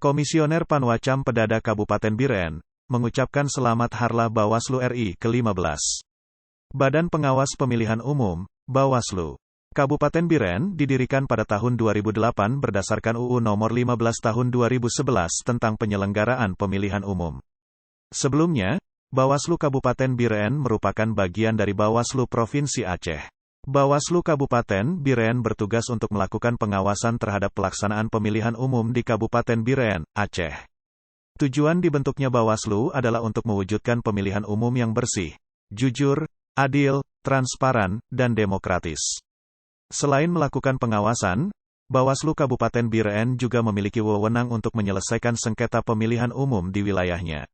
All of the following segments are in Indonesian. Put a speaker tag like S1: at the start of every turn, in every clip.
S1: Komisioner Panwacam Pedada Kabupaten Biren, mengucapkan selamat Harlah Bawaslu RI ke-15. Badan Pengawas Pemilihan Umum, Bawaslu Kabupaten Biren didirikan pada tahun 2008 berdasarkan UU Nomor 15 Tahun 2011 tentang penyelenggaraan pemilihan umum. Sebelumnya, Bawaslu Kabupaten Biren merupakan bagian dari Bawaslu Provinsi Aceh. Bawaslu Kabupaten Biren bertugas untuk melakukan pengawasan terhadap pelaksanaan pemilihan umum di Kabupaten Biren, Aceh. Tujuan dibentuknya Bawaslu adalah untuk mewujudkan pemilihan umum yang bersih, jujur, adil, transparan, dan demokratis. Selain melakukan pengawasan, Bawaslu Kabupaten Biren juga memiliki wewenang untuk menyelesaikan sengketa pemilihan umum di wilayahnya.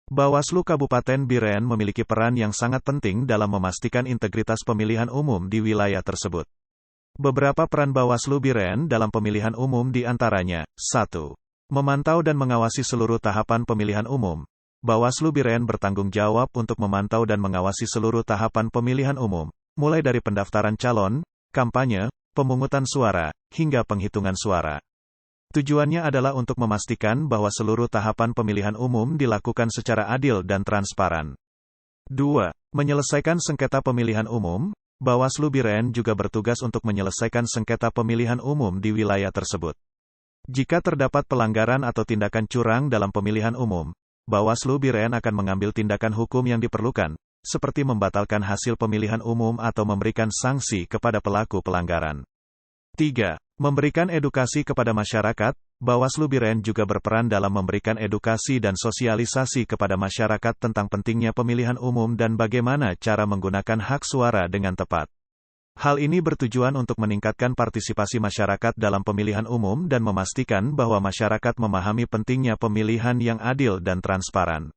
S1: Bawaslu Kabupaten Biren memiliki peran yang sangat penting dalam memastikan integritas pemilihan umum di wilayah tersebut. Beberapa peran Bawaslu Biren dalam pemilihan umum di antaranya, 1. Memantau dan mengawasi seluruh tahapan pemilihan umum. Bawaslu Biren bertanggung jawab untuk memantau dan mengawasi seluruh tahapan pemilihan umum, mulai dari pendaftaran calon, kampanye, pemungutan suara, hingga penghitungan suara. Tujuannya adalah untuk memastikan bahwa seluruh tahapan pemilihan umum dilakukan secara adil dan transparan. 2. Menyelesaikan sengketa pemilihan umum. Bawaslu Biren juga bertugas untuk menyelesaikan sengketa pemilihan umum di wilayah tersebut. Jika terdapat pelanggaran atau tindakan curang dalam pemilihan umum, Bawaslu Biren akan mengambil tindakan hukum yang diperlukan, seperti membatalkan hasil pemilihan umum atau memberikan sanksi kepada pelaku pelanggaran. 3. Memberikan edukasi kepada masyarakat. Bawaslu Biren juga berperan dalam memberikan edukasi dan sosialisasi kepada masyarakat tentang pentingnya pemilihan umum dan bagaimana cara menggunakan hak suara dengan tepat. Hal ini bertujuan untuk meningkatkan partisipasi masyarakat dalam pemilihan umum dan memastikan bahwa masyarakat memahami pentingnya pemilihan yang adil dan transparan.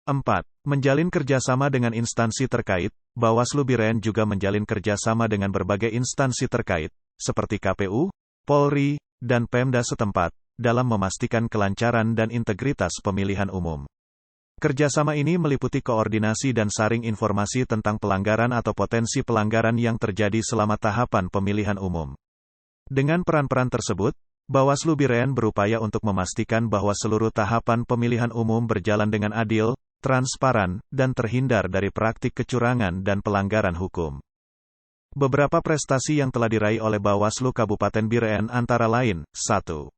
S1: 4. Menjalin kerjasama dengan instansi terkait. Bawaslu Biren juga menjalin kerjasama dengan berbagai instansi terkait, seperti KPU, Polri, dan Pemda setempat, dalam memastikan kelancaran dan integritas pemilihan umum. Kerjasama ini meliputi koordinasi dan saring informasi tentang pelanggaran atau potensi pelanggaran yang terjadi selama tahapan pemilihan umum. Dengan peran-peran tersebut, Bawaslu Biren berupaya untuk memastikan bahwa seluruh tahapan pemilihan umum berjalan dengan adil, transparan, dan terhindar dari praktik kecurangan dan pelanggaran hukum. Beberapa prestasi yang telah diraih oleh Bawaslu Kabupaten Biren antara lain, 1.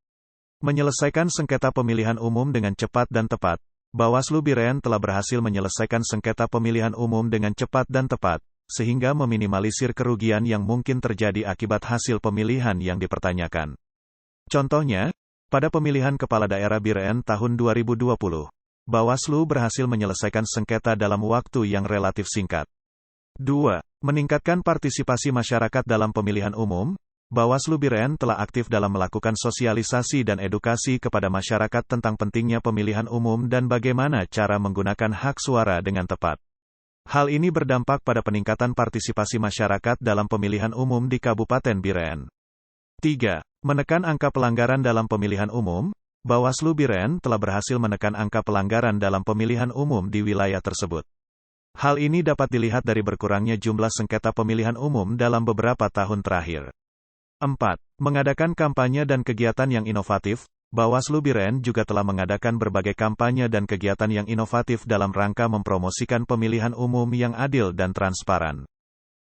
S1: Menyelesaikan sengketa pemilihan umum dengan cepat dan tepat. Bawaslu Biren telah berhasil menyelesaikan sengketa pemilihan umum dengan cepat dan tepat, sehingga meminimalisir kerugian yang mungkin terjadi akibat hasil pemilihan yang dipertanyakan. Contohnya, pada pemilihan kepala daerah Biren tahun 2020, Bawaslu berhasil menyelesaikan sengketa dalam waktu yang relatif singkat. 2. Meningkatkan partisipasi masyarakat dalam pemilihan umum. Bawaslu Biren telah aktif dalam melakukan sosialisasi dan edukasi kepada masyarakat tentang pentingnya pemilihan umum dan bagaimana cara menggunakan hak suara dengan tepat. Hal ini berdampak pada peningkatan partisipasi masyarakat dalam pemilihan umum di Kabupaten Biren. 3. Menekan angka pelanggaran dalam pemilihan umum. Bawaslu Biren telah berhasil menekan angka pelanggaran dalam pemilihan umum di wilayah tersebut. Hal ini dapat dilihat dari berkurangnya jumlah sengketa pemilihan umum dalam beberapa tahun terakhir. 4. Mengadakan kampanye dan kegiatan yang inovatif. Bawaslu Biren juga telah mengadakan berbagai kampanye dan kegiatan yang inovatif dalam rangka mempromosikan pemilihan umum yang adil dan transparan.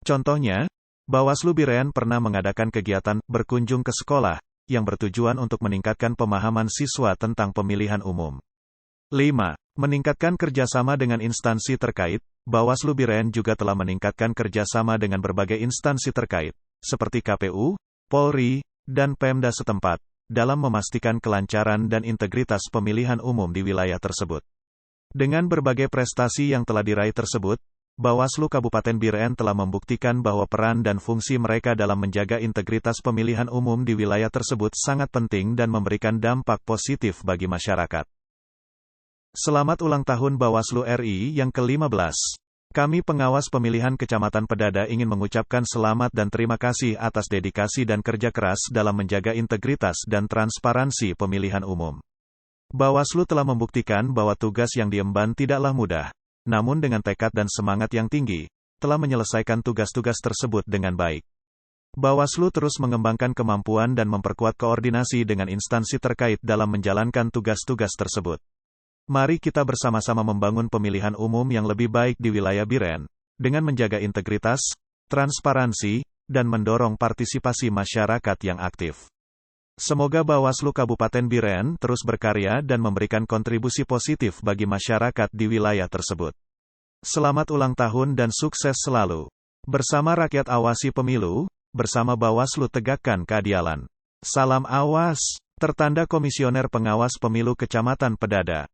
S1: Contohnya, Bawaslu Biren pernah mengadakan kegiatan berkunjung ke sekolah, yang bertujuan untuk meningkatkan pemahaman siswa tentang pemilihan umum. 5. Meningkatkan kerjasama dengan instansi terkait. Bawaslu Biren juga telah meningkatkan kerjasama dengan berbagai instansi terkait, seperti KPU, Polri, dan Pemda setempat, dalam memastikan kelancaran dan integritas pemilihan umum di wilayah tersebut. Dengan berbagai prestasi yang telah diraih tersebut, Bawaslu Kabupaten Biren telah membuktikan bahwa peran dan fungsi mereka dalam menjaga integritas pemilihan umum di wilayah tersebut sangat penting dan memberikan dampak positif bagi masyarakat. Selamat ulang tahun Bawaslu RI yang ke-15. Kami pengawas pemilihan Kecamatan Pedada ingin mengucapkan selamat dan terima kasih atas dedikasi dan kerja keras dalam menjaga integritas dan transparansi pemilihan umum. Bawaslu telah membuktikan bahwa tugas yang diemban tidaklah mudah, namun dengan tekad dan semangat yang tinggi, telah menyelesaikan tugas-tugas tersebut dengan baik. Bawaslu terus mengembangkan kemampuan dan memperkuat koordinasi dengan instansi terkait dalam menjalankan tugas-tugas tersebut. Mari kita bersama-sama membangun pemilihan umum yang lebih baik di wilayah Biren, dengan menjaga integritas, transparansi, dan mendorong partisipasi masyarakat yang aktif. Semoga Bawaslu Kabupaten Biren terus berkarya dan memberikan kontribusi positif bagi masyarakat di wilayah tersebut. Selamat ulang tahun dan sukses selalu. Bersama rakyat awasi pemilu, bersama Bawaslu tegakkan keadilan. Salam awas, tertanda Komisioner Pengawas Pemilu Kecamatan Pedada.